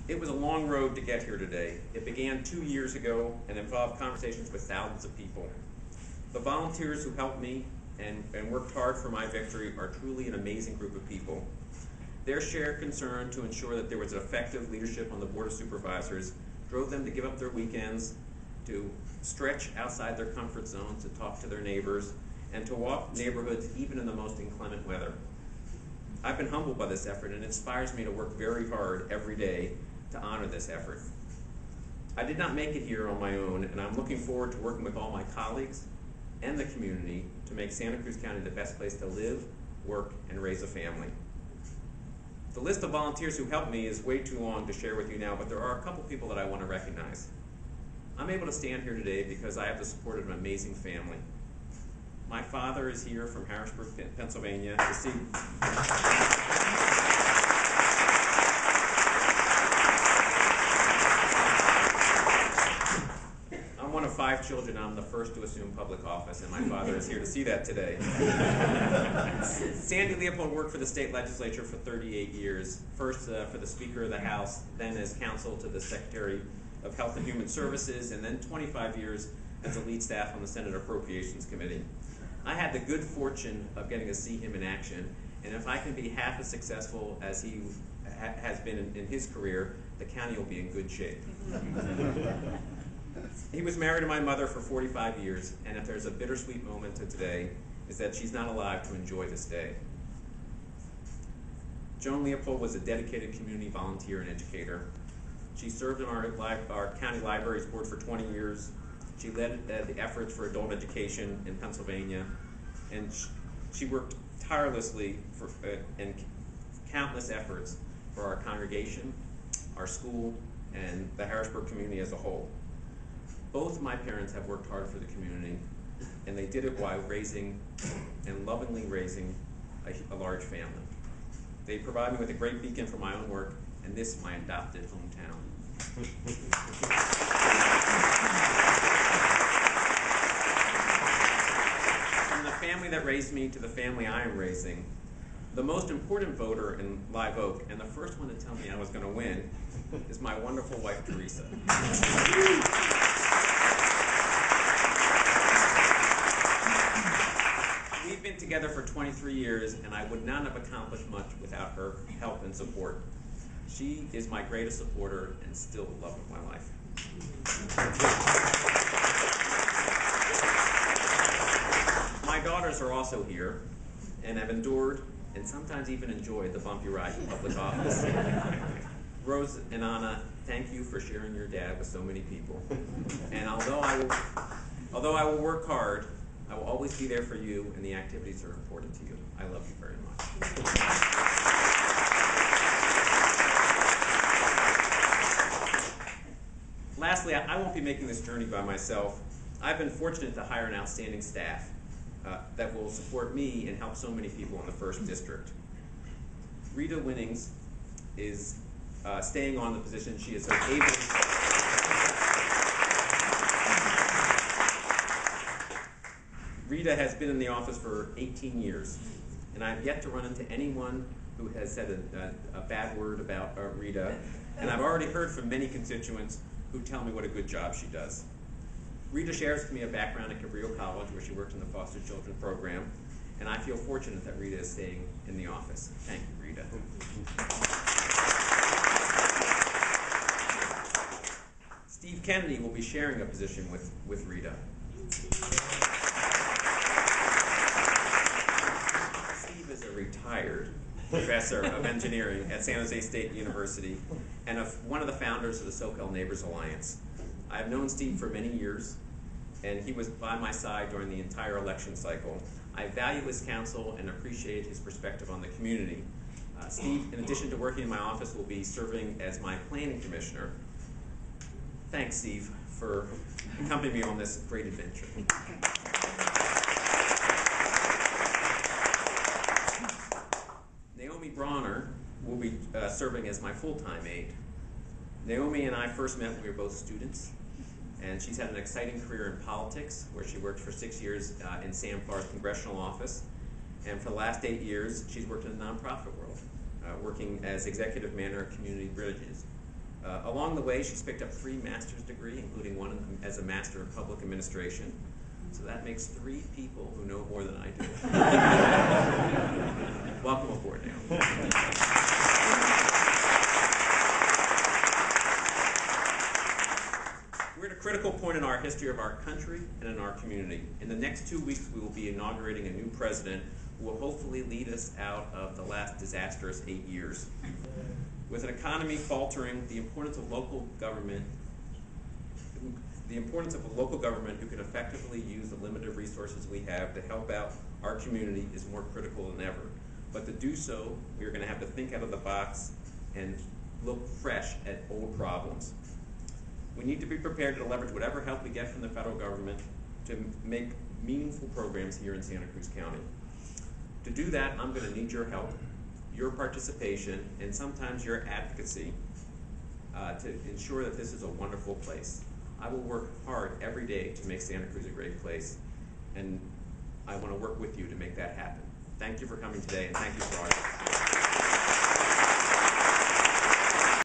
It was a long road to get here today. It began 2 years ago and involved conversations with thousands of people. The volunteers who helped me and worked hard for my victory are truly an amazing group of people. Their shared concern to ensure that there was effective leadership on the Board of Supervisors drove them to give up their weekends, to stretch outside their comfort zones, to talk to their neighbors, and to walk neighborhoods even in the most inclement weather. I've been humbled by this effort, and it inspires me to work very hard every day to honor this effort. I did not make it here on my own, and I'm looking forward to working with all my colleagues and the community to make Santa Cruz County the best place to live, work, and raise a family. The list of volunteers who helped me is way too long to share with you now, but there are a couple people that I want to recognize. I'm able to stand here today because I have the support of an amazing family. My father is here from Harrisburg, Pennsylvania to see. I'm one of 5 children. I'm the first to assume public office, and my father is here to see that today. Sandy Leopold worked for the state legislature for 38 years, first for the Speaker of the House, then as counsel to the Secretary of Health and Human Services, and then 25 years as a lead staff on the Senate Appropriations Committee. I had the good fortune of getting to see him in action, and if I can be half as successful as he has been in his career, the county will be in good shape. He was married to my mother for 45 years, and if there's a bittersweet moment to today, is that she's not alive to enjoy this day. Joan Leopold was a dedicated community volunteer and educator. She served on our county libraries board for 20 years. She led the efforts for adult education in Pennsylvania, and she worked tirelessly in countless efforts for our congregation, our school, and the Harrisburg community as a whole. Both my parents have worked hard for the community, and they did it while raising and lovingly raising a large family. They provide me with a great beacon for my own work, and this my adopted hometown. From the family that raised me to the family I am raising, the most important voter in Live Oak, and the first one to tell me I was going to win, is my wonderful wife, Teresa. We've been together for 23 years, and I would not have accomplished much without her help and support. She is my greatest supporter and still the love of my life. My daughters are also here and have endured and sometimes even enjoyed the bumpy ride in public office. Rose and Anna, thank you for sharing your dad with so many people. And although I will work hard, I will always be there for you, and the activities are important to you. I love you very much. Lastly, I won't be making this journey by myself. I've been fortunate to hire an outstanding staff that will support me and help so many people in the 1st District. Rita Winnings is staying on the position she is so able to. Rita has been in the office for 18 years, and I've yet to run into anyone who has said a bad word about Rita, and I've already heard from many constituents who tell me what a good job she does. Rita shares with me a background at Cabrillo College, where she worked in the foster children program, and I feel fortunate that Rita is staying in the office. Thank you, Rita. Steve Kennedy will be sharing a position with Rita. Steve is a retired professor of engineering at San Jose State University and one of the founders of the SoCal Neighbors Alliance. I've known Steve for many years, and he was by my side during the entire election cycle. I value his counsel and appreciate his perspective on the community. Steve, in addition to working in my office, will be serving as my planning commissioner. Thanks, Steve, for accompanying me on this great adventure. Naomi Bronner will be serving as my full-time aide. Naomi and I first met when we were both students, and she's had an exciting career in politics, where she worked for 6 years in Sam Farr's congressional office, and for the last 8 years, she's worked in the nonprofit world, working as executive manager at Community Bridges. Along the way, she's picked up 3 master's degrees, including one as a Master of Public Administration. So that makes 3 people who know more than I do. Welcome aboard now. We're at a critical point in our history of our country and in our community. In the next 2 weeks, we will be inaugurating a new president who will hopefully lead us out of the last disastrous 8 years. With an economy faltering, the importance of a local government who can effectively use the limited resources we have to help out our community is more critical than ever. But to do so, we're going to have to think out of the box and look fresh at old problems. We need to be prepared to leverage whatever help we get from the federal government to make meaningful programs here in Santa Cruz County. To do that, I'm going to need your help, your participation, and sometimes your advocacy to ensure that this is a wonderful place. I will work hard every day to make Santa Cruz a great place, and I want to work with you to make that happen. Thank you for coming today, and thank you for all your